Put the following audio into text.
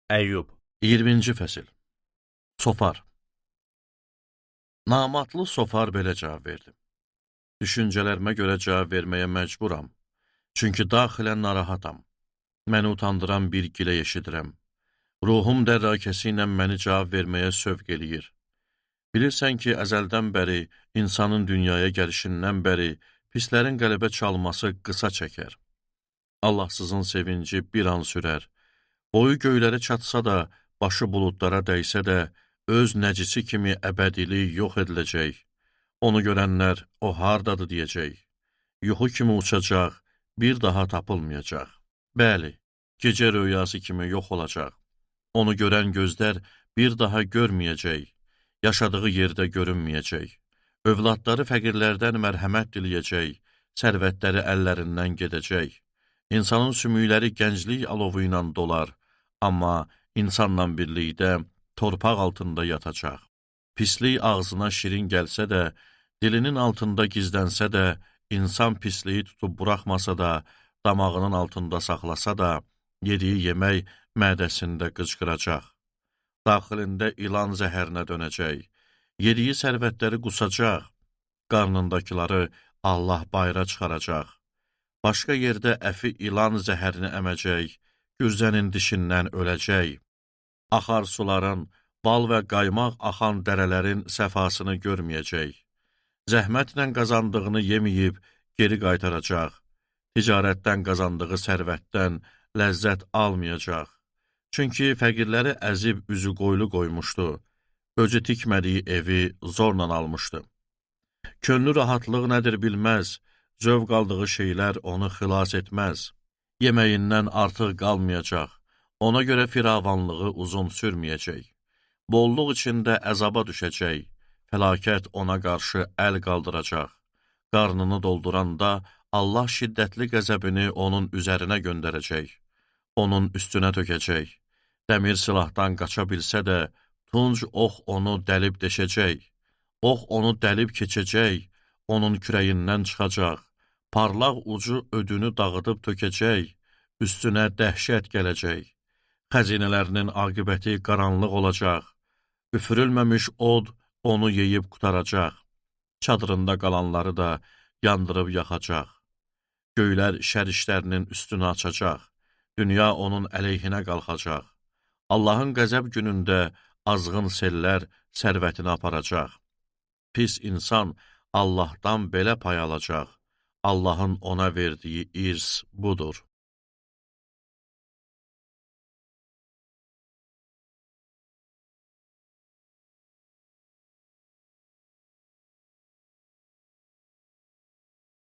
Əyyub. 20-ci fəsil. Sofar. Namatlı Sofar belə cavab verdi. Düşüncələrimə görə cavab verməyə məcburam. Çünki daxilən narahatam. Məni utandıran bir gilə eşidirəm. Ruhum dərrakəsi ilə məni cavab verməyə sövq eləyir. Bilirsən ki, əzəldən bəri, insanın dünyaya gəlişindən bəri, pislərin qəlbə çalması qısa çəkər. Allahsızın sevinci bir an sürər. Boyu göylərə çatsa da, başı buludlara dəysə də, öz nəcisi kimi əbədili yox ediləcək. Onu görənlər, o hardadır deyəcək. Yuxu kimi uçacaq, bir daha tapılmayacaq. Bəli, gecə röyası kimi yox olacaq. Onu görən gözlər bir daha görməyəcək. Yaşadığı yerdə görünməyəcək. Övladları fəqirlərdən mərhəmət diləyəcək. Sərvətləri əllərindən gedəcək. İnsanın sümükləri gənclik alovu ilə dolar. Amma insanla birlikdə torpaq altında yatacaq. Pislik ağzına şirin gəlsə də, dilinin altında gizlənsə də, insan pisliyi tutub buraxmasa da, damağının altında saxlasa da, yediyi yemək mədəsində qıcqıracaq. Daxilində ilan zəhərinə dönəcək. Yediyi sərvətləri qusacaq. Qarnındakiləri Allah bayıra çıxaracaq. Başqa yerdə əfi ilan zəhərini əməcək. Gürzənin dişindən öləcək. Axar suların, bal və qaymaq axan dərələrin səfasını görməyəcək. Zəhmətlə qazandığını yeməyib geri qaytaracaq. Ticarətdən qazandığı sərvətdən ləzzət almayacaq. Çünki fəqirləri əzib üzü qoylu qoymuşdu. Öcü tikmədiyi evi zorla almışdı. Könlü rahatlıq nədir bilməz, zövq aldığı şeylər onu xilas etməz. Yeməyindən artıq qalmayacaq, ona görə firavanlığı uzun sürməyəcək. Bolluq içində əzaba düşəcək, fəlakət ona qarşı əl qaldıracaq. Qarnını dolduranda Allah şiddətli qəzəbini onun üzərinə göndərəcək, onun üstünə tökəcək. Dəmir silahdan qaça bilsə də, tunc ox onu dəlib deşəcək. Ox onu dəlib keçəcək, onun kürəyindən çıxacaq. Parlaq ucu ödünü dağıdıb tökəcək, üstünə dəhşət gələcək. Xəzinələrinin aqibəti qaranlıq olacaq. Üfürülməmiş od onu yeyib qutaracaq. Çadırında qalanları da yandırıb yaxacaq. Göylər şər-işlərinin üstünü açacaq. Dünya onun əleyhinə qalxacaq. Allahın qəzəb günündə azğın sellər sərvətini aparacaq. Pis insan Allahdan belə pay alacaq. Allahın ona verdiyi irs budur.